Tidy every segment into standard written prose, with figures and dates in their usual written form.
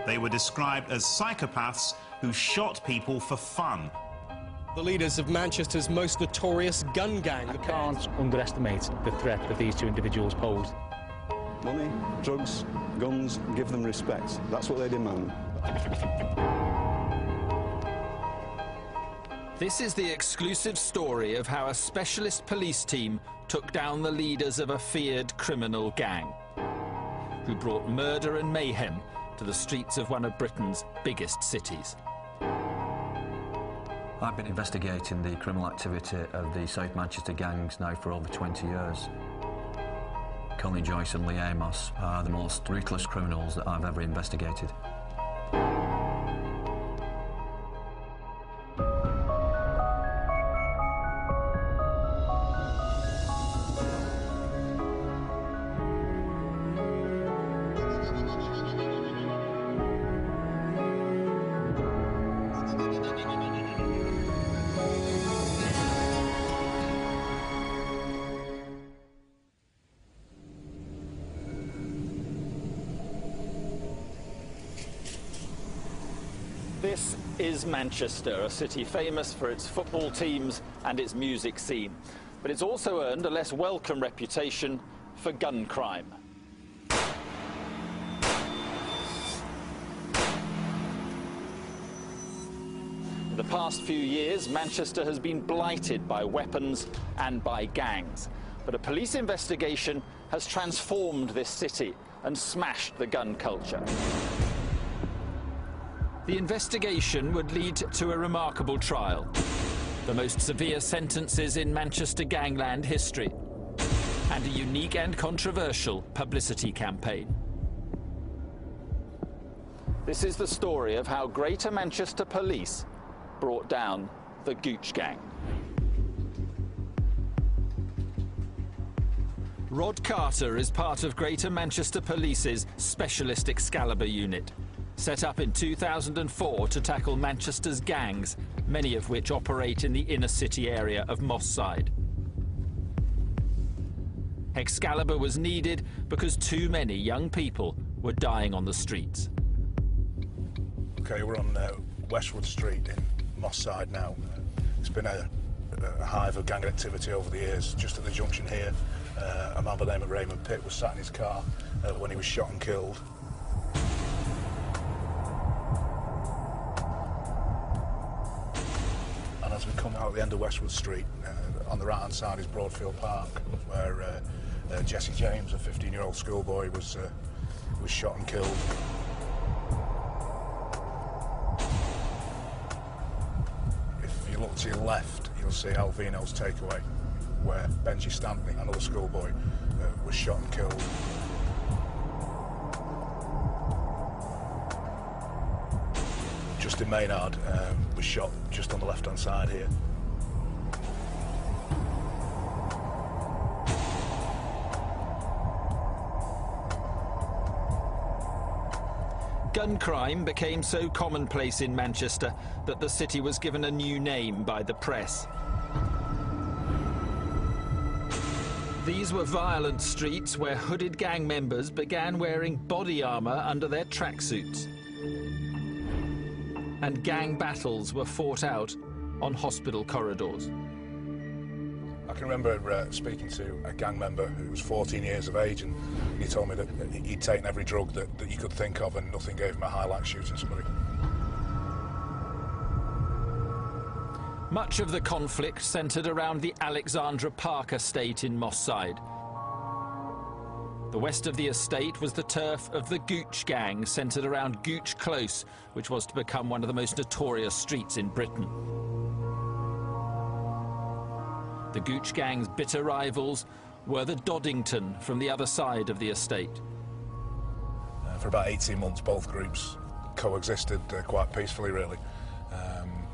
They were described as psychopaths who shot people for fun. The leaders of Manchester's most notorious gun gang. I can't underestimate the threat that these two individuals pose. Money, drugs, guns, give them respect. That's what they demand. This is the exclusive story of how a specialist police team took down the leaders of a feared criminal gang, who brought murder and mayhem to the streets of one of Britain's biggest cities. I've been investigating the criminal activity of the South Manchester gangs now for over 20 years. Connie Joyce and Lee Amos are the most ruthless criminals that I've ever investigated. This is Manchester, a city famous for its football teams and its music scene. But it's also earned a less welcome reputation for gun crime. In the past few years, Manchester has been blighted by weapons and by gangs. But a police investigation has transformed this city and smashed the gun culture. The investigation would lead to a remarkable trial, the most severe sentences in Manchester gangland history, and a unique and controversial publicity campaign. This is the story of how Greater Manchester Police brought down the Gooch gang. Rod Carter is part of Greater Manchester Police's Specialist Excalibur unit, set up in 2004 to tackle Manchester's gangs, many of which operate in the inner city area of Moss Side. Excalibur was needed because too many young people were dying on the streets. Okay, we're on Westwood Street in Moss Side now. It's been a hive of gang activity over the years. Just at the junction here, a man by the name of Raymond Pitt was sat in his car when he was shot and killed. As we come out the end of Westwood Street, on the right-hand side is Broadfield Park, where Jesse James, a 15-year-old schoolboy, was shot and killed. If you look to your left, you'll see Alvino's Takeaway, where Benji Stanley, another schoolboy, was shot and killed. Justin Maynard was shot just on the left-hand side here. Gun crime became so commonplace in Manchester that the city was given a new name by the press. These were violent streets where hooded gang members began wearing body armor under their tracksuits. And gang battles were fought out on hospital corridors. I can remember speaking to a gang member who was 14 years of age, and he told me that he'd taken every drug that you could think of and nothing gave him a high like shooting somebody. Much of the conflict centred around the Alexandra Park estate in Moss Side. The west of the estate was the turf of the Gooch gang, centred around Gooch Close, which was to become one of the most notorious streets in Britain. The Gooch gang's bitter rivals were the Doddington from the other side of the estate. For about 18 months, both groups coexisted quite peacefully, really.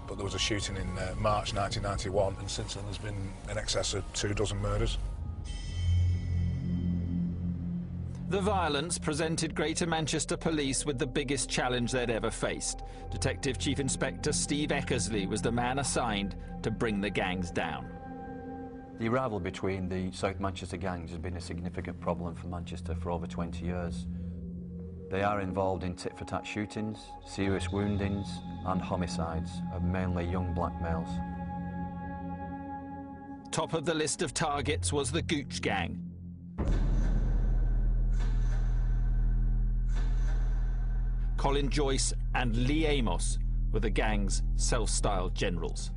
But there was a shooting in March 1991, and since then there's been in excess of 24 murders. The violence presented Greater Manchester Police with the biggest challenge they'd ever faced. Detective Chief Inspector Steve Eckersley was the man assigned to bring the gangs down. The rivalry between the South Manchester gangs has been a significant problem for Manchester for over 20 years. They are involved in tit-for-tat shootings, serious woundings and homicides of mainly young black males. Top of the list of targets was the Gooch gang. Colin Joyce and Lee Amos were the gang's self-styled generals.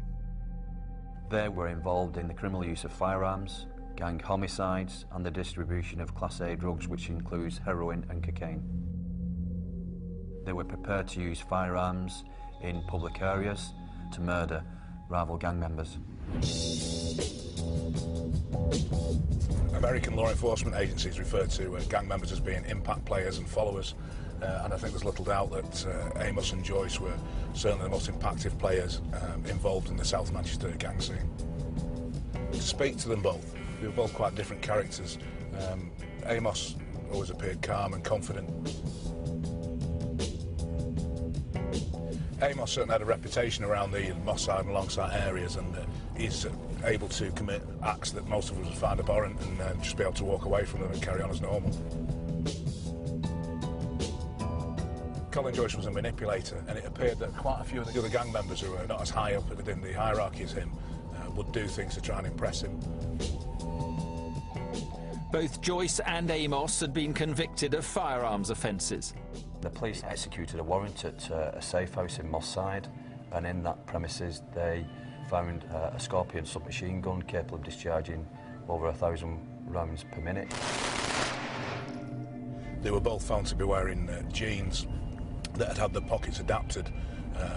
They were involved in the criminal use of firearms, gang homicides and the distribution of Class A drugs, which includes heroin and cocaine. They were prepared to use firearms in public areas to murder rival gang members. American law enforcement agencies refer to gang members as being impact players and followers, and I think there's little doubt that Amos and Joyce were certainly the most impactful players involved in the South Manchester gang scene. To speak to them both, they were both quite different characters. Amos always appeared calm and confident. Amos certainly had a reputation around the Moss Side and Longside areas, and he's able to commit acts that most of us would find abhorrent and just be able to walk away from them and carry on as normal. Colin Joyce was a manipulator, and it appeared that quite a few of the other gang members who were not as high up within the hierarchy as him would do things to try and impress him. Both Joyce and Amos had been convicted of firearms offences. The police executed a warrant at a safe house in Moss Side, and in that premises they found a Scorpion submachine gun capable of discharging over 1,000 rounds per minute. They were both found to be wearing jeans that had had the pockets adapted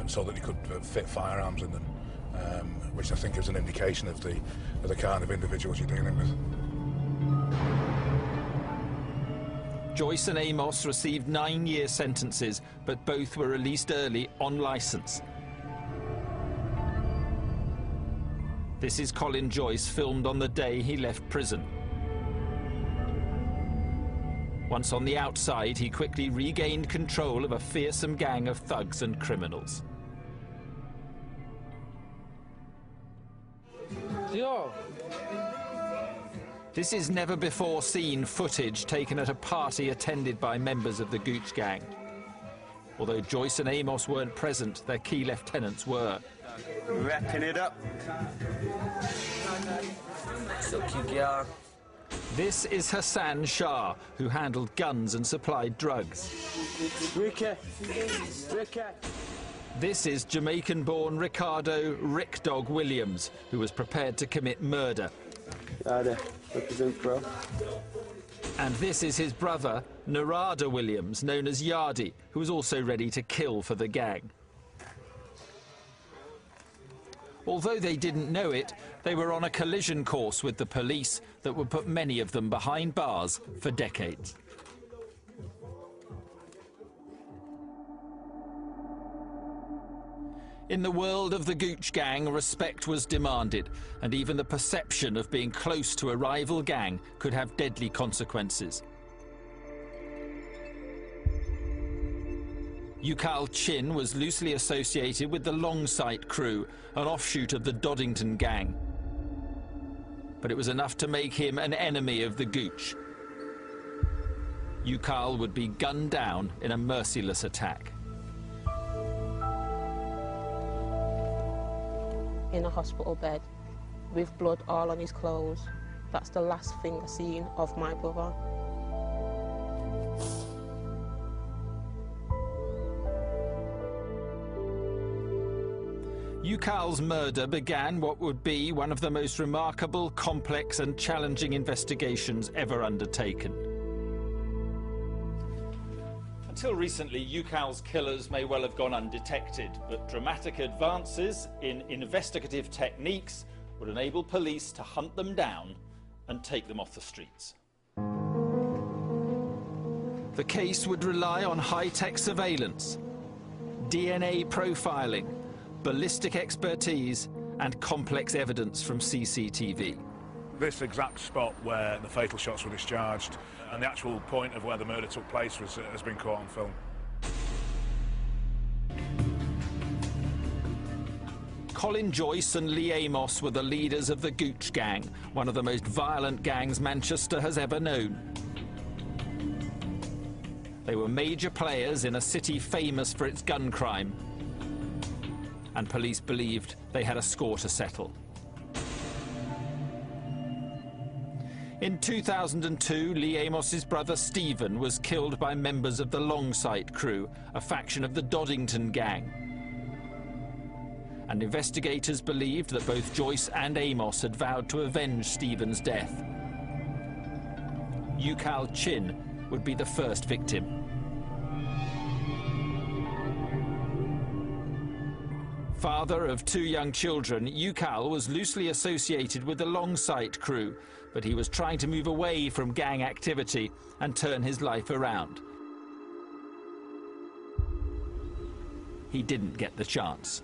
so that they could fit firearms in them, which I think is an indication of the kind of individuals you're dealing with. Joyce and Amos received 9-year sentences, but both were released early on licence. This is Colin Joyce, filmed on the day he left prison. Once on the outside, he quickly regained control of a fearsome gang of thugs and criminals. Yo. This is never-before-seen footage taken at a party attended by members of the Gooch gang. Although Joyce and Amos weren't present, their key lieutenants were. Wrapping it up. So cute, girl. This is Hassan Shah, who handled guns and supplied drugs. Ricky. This is Jamaican-born Ricardo Rick Dog Williams, who was prepared to commit murder. Represent, bro. And this is his brother, Narada Williams, known as Yardy, who was also ready to kill for the gang. Although they didn't know it, they were on a collision course with the police that would put many of them behind bars for decades. In the world of the Gooch gang, respect was demanded, and even the perception of being close to a rival gang could have deadly consequences. Ukal Chin was loosely associated with the Longsight crew, an offshoot of the Doddington gang. But it was enough to make him an enemy of the Gooch. Ukal would be gunned down in a merciless attack. In a hospital bed, with blood all on his clothes. That's the last thing I seen of my brother. Ukal's murder began what would be one of the most remarkable, complex and challenging investigations ever undertaken. Until recently, Ukal's killers may well have gone undetected, but dramatic advances in investigative techniques would enable police to hunt them down and take them off the streets. The case would rely on high-tech surveillance, DNA profiling, ballistic expertise and complex evidence from CCTV. This exact spot where the fatal shots were discharged and the actual point of where the murder took place has been caught on film. Colin Joyce and Lee Amos were the leaders of the Gooch gang, one of the most violent gangs Manchester has ever known. They were major players in a city famous for its gun crime, and police believed they had a score to settle. In 2002, Lee Amos's brother Stephen was killed by members of the Longsight crew, a faction of the Doddington gang. And investigators believed that both Joyce and Amos had vowed to avenge Stephen's death. Ukal Chin would be the first victim. Father of 2 young children, Ukal was loosely associated with the Longsight crew, but he was trying to move away from gang activity and turn his life around. He didn't get the chance.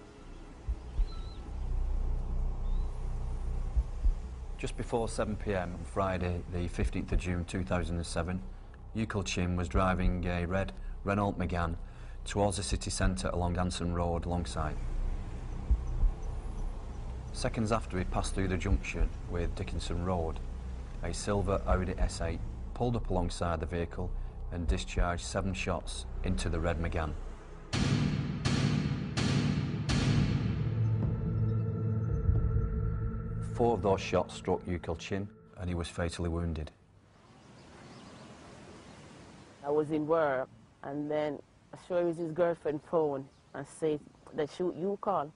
Just before 7 p.m. on Friday, the 15th of June 2007, Ukal Chin was driving a red Renault Megane towards the city centre along Anson Road, Longsight. Seconds after he passed through the junction with Dickinson Road, a silver Audi S8 pulled up alongside the vehicle and discharged 7 shots into the red Megane. Four of those shots struck Ukal Chin and he was fatally wounded. I was in work, and then I saw it was his girlfriend's phone and said, they shoot Ukal.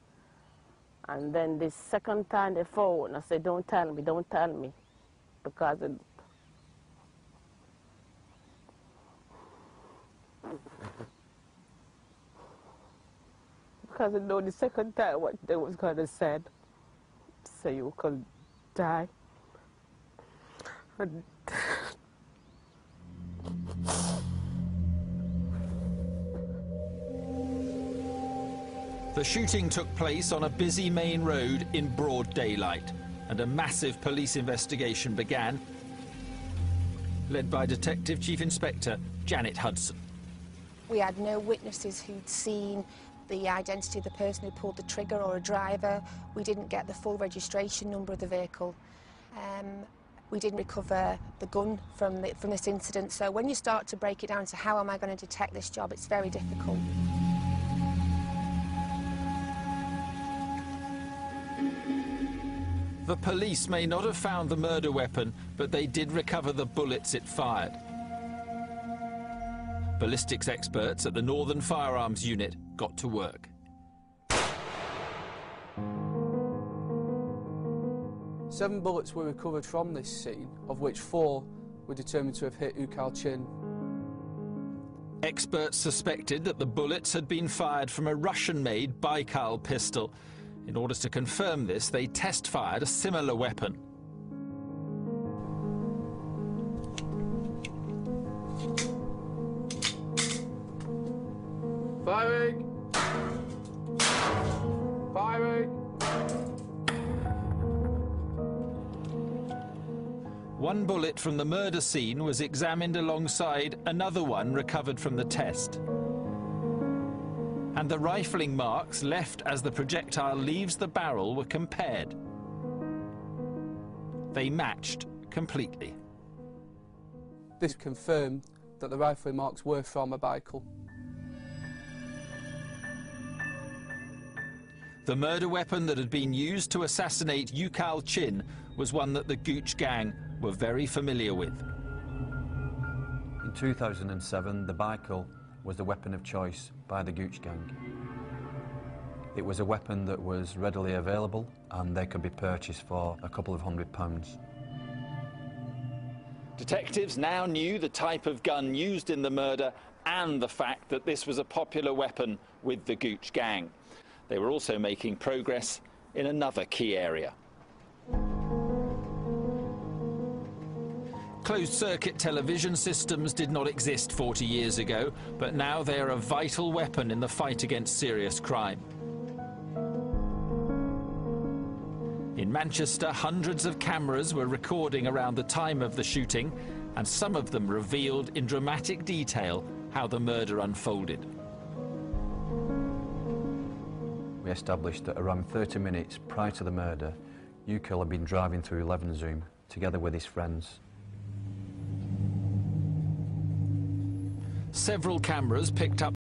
And then the second time they phoned, I said, don't tell me, because I know the second time what they was going to say, so you could die. And the shooting took place on a busy main road in broad daylight, and a massive police investigation began, led by Detective Chief Inspector Janet Hudson. We had no witnesses who'd seen the identity of the person who pulled the trigger or a driver. We didn't get the full registration number of the vehicle. We didn't recover the gun from this incident. So when you start to break it down to how am I going to detect this job, it's very difficult. The police may not have found the murder weapon, but they did recover the bullets it fired. Ballistics experts at the Northern Firearms Unit got to work. 7 bullets were recovered from this scene, of which 4 were determined to have hit Ukal Chin. Experts suspected that the bullets had been fired from a Russian-made Baikal pistol. In order to confirm this, they test-fired a similar weapon. Firing! Firing! One bullet from the murder scene was examined alongside another one recovered from the test. And the rifling marks left as the projectile leaves the barrel were compared. They matched completely. This confirmed that the rifling marks were from a Baikal. The murder weapon that had been used to assassinate Ukal Chin was one that the Gooch gang were very familiar with. In 2007, the Baikal was the weapon of choice by the Gooch gang. It was a weapon that was readily available and they could be purchased for a couple of £100. Detectives now knew the type of gun used in the murder and the fact that this was a popular weapon with the Gooch gang. They were also making progress in another key area. Closed-circuit television systems did not exist 40 years ago, but now they are a vital weapon in the fight against serious crime. In Manchester, hundreds of cameras were recording around the time of the shooting, and some of them revealed in dramatic detail how the murder unfolded. We established that around 30 minutes prior to the murder, Ukal had been driving through Levenshulme together with his friends. Several cameras picked up